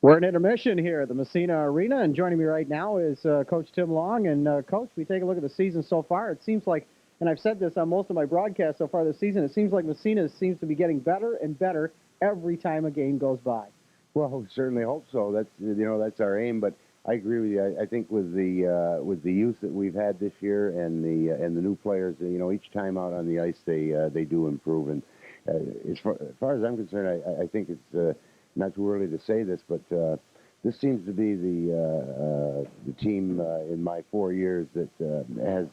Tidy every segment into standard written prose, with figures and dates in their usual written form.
We're in intermission here at the Massena Arena, and joining me right now is Coach Tim Long. And Coach, we take a look at the season so far. It seems like, and I've said this on most of my broadcasts so far this season, it seems like Massena seems to be getting better and better every time a game goes by. Well, we certainly hope so. That's our aim. But I agree with you. I think with the youth that we've had this year and the new players, each time out on the ice they do improve. And as far as I'm concerned, I think it's not too early to say this, but this seems to be the team in my 4 years that has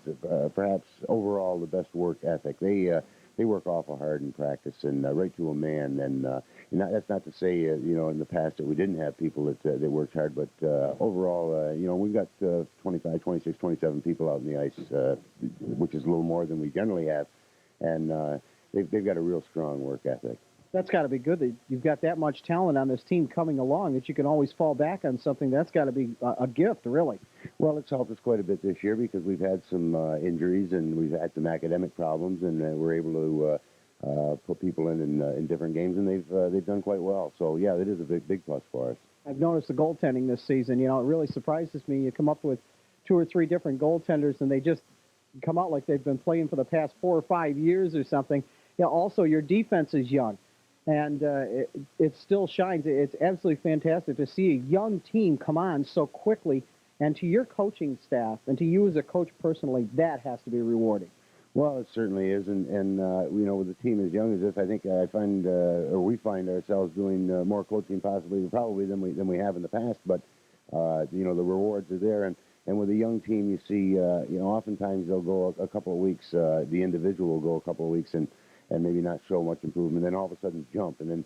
perhaps overall the best work ethic. They work awful hard in practice and right to a man. And that's not to say in the past that we didn't have people that worked hard, but overall, we've got 25, 26, 27 people out on the ice, which is a little more than we generally have, and they've got a real strong work ethic. That's got to be good that you've got that much talent on this team coming along that you can always fall back on something. That's got to be a gift, really. Well, it's helped us quite a bit this year because we've had some injuries and we've had some academic problems, and we're able to put people in different games, and they've done quite well. So yeah, it is a big plus for us. I've noticed the goaltending this season. It really surprises me. You come up with 2 or 3 different goaltenders, and they just come out like they've been playing for the past 4 or 5 years or something. Also, your defense is young. And it still shines. It's absolutely fantastic to see a young team come on so quickly. And to your coaching staff and to you as a coach personally, that has to be rewarding. Well, it certainly is. And with a team as young as this, I think we find ourselves doing more coaching probably than we have in the past. But, the rewards are there. And with a young team, you see, oftentimes they'll go a couple of weeks, the individual will go a couple of weeks and maybe not show much improvement, then all of a sudden jump, and then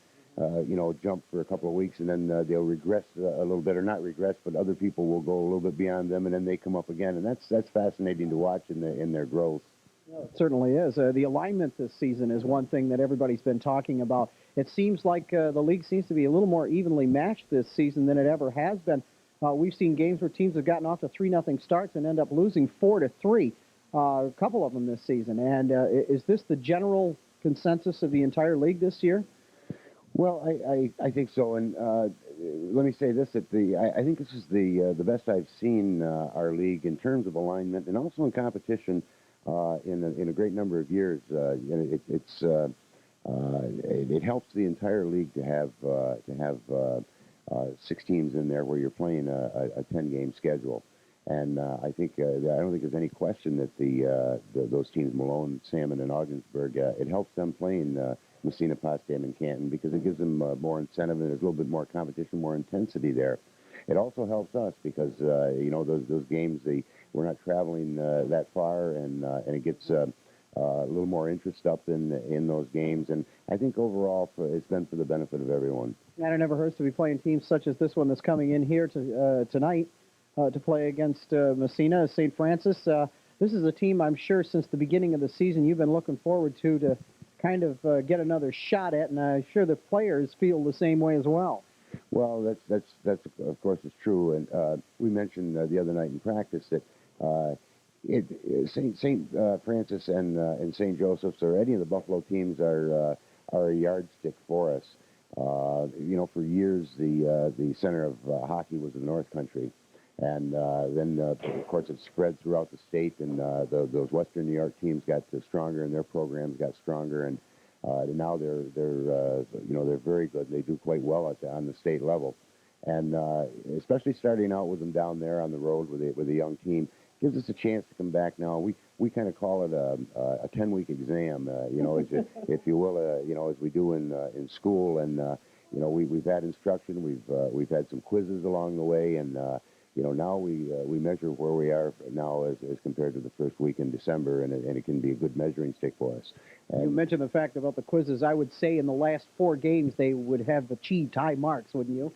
jump for a couple of weeks, and then they'll regress a little bit, or not regress, but other people will go a little bit beyond them, and then they come up again, and that's fascinating to watch in their growth. Well, it certainly is. The alignment this season is one thing that everybody's been talking about. It seems like the league seems to be a little more evenly matched this season than it ever has been. We've seen games where teams have gotten off to 3-0 starts and end up losing 4-3. A couple of them this season. And is this the general consensus of the entire league this year? Well, I think so, and let me say this: that I think this is the best I've seen our league in terms of alignment and also in competition in a great number of years. It helps the entire league to have 6 teams in there where you're playing a 10-game schedule. And I don't think there's any question that those teams, Malone, Salmon, and Ogdensburg, it helps them playing Massena, Potsdam, and Canton because it gives them more incentive and there's a little bit more competition, more intensity there. It also helps us because those games we're not traveling that far, and it gets a little more interest up in those games. And I think overall it's been for the benefit of everyone. And it never hurts to be playing teams such as this one that's coming in here tonight. To play against Massena, St. Francis. This is a team I'm sure since the beginning of the season you've been looking forward to kind of get another shot at, and I'm sure the players feel the same way as well. Well, that's of course is true, and we mentioned the other night in practice that St. Francis and St. Joseph's or any of the Buffalo teams are a yardstick for us. For years the center of hockey was the North Country. And then, of course, it spread throughout the state, and those Western New York teams got stronger, and their programs got stronger, and now they're very good. They do quite well on the state level, and especially starting out with them down there on the road with a young team gives us a chance to come back. Now we kind of call it a 10-week exam, if you will, as we do in school, and we've had instruction, we've had some quizzes along the way, and now we measure where we are now as compared to the first week in December, and it can be a good measuring stick for us. And you mentioned the fact about the quizzes. I would say in the last 4 games they would have achieved high marks, wouldn't you?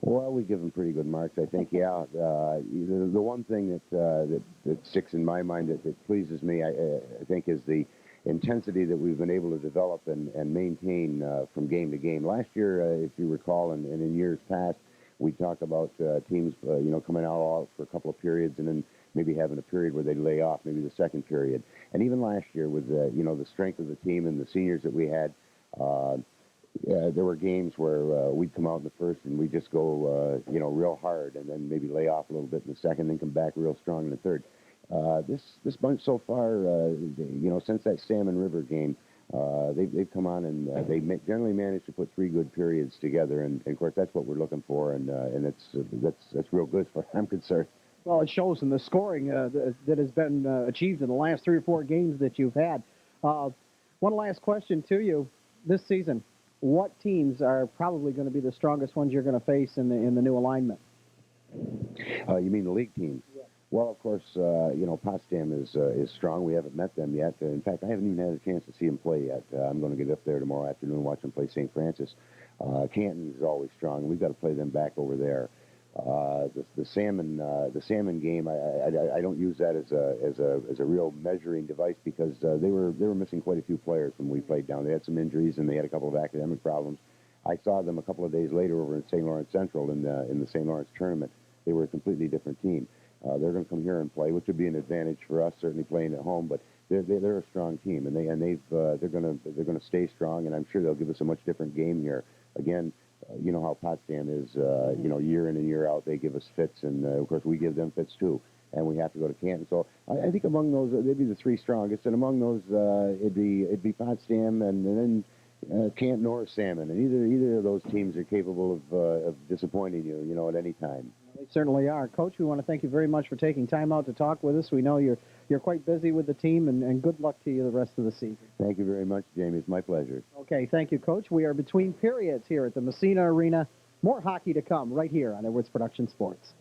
Well, we give them pretty good marks, I think. Yeah. The one thing that sticks in my mind that pleases me, I think, is the intensity that we've been able to develop and maintain from game to game. Last year, if you recall, and in years past, we talk about teams, coming out for a couple of periods and then maybe having a period where they lay off, maybe the second period. And even last year with the strength of the team and the seniors that we had, There were games where we'd come out in the first and we'd just go, real hard, and then maybe lay off a little bit in the second, then come back real strong in the third. This bunch so far, since that Salmon River game, they've come on and generally manage to put 3 good periods together, and of course that's what we're looking for, and that's real good as far as I'm concerned. Well, it shows in the scoring that has been achieved in the last 3 or 4 games that you've had. One last question to you this season. What teams are probably going to be the strongest ones you're going to face in the new alignment? You mean the league teams? Yeah. Well, of course, Potsdam is strong. We haven't met them yet. In fact, I haven't even had a chance to see them play yet. I'm going to get up there tomorrow afternoon and watch them play St. Francis. Canton is always strong. We've got to play them back over there. The salmon game, I don't use that as a real measuring device because they were missing quite a few players when we played down. They had some injuries and they had a couple of academic problems. I saw them a couple of days later over in St. Lawrence Central in the St. Lawrence tournament. They were a completely different team. They're going to come here and play, which would be an advantage for us, certainly playing at home. But they're a strong team, and they're going to stay strong, and I'm sure they'll give us a much different game here. Again, you know how Potsdam is. Year in and year out, they give us fits, and of course we give them fits too. And we have to go to Canton. So I think among those, they'd be the 3 strongest, and among those, it'd be Potsdam, and then Canton or Salmon, and either of those teams are capable of disappointing you, at any time. They certainly are. Coach, we want to thank you very much for taking time out to talk with us. We know you're quite busy with the team, and good luck to you the rest of the season. Thank you very much, Jamie. It's my pleasure. Okay, thank you, Coach. We are between periods here at the Massena Arena. More hockey to come right here on Edwards Production Sports.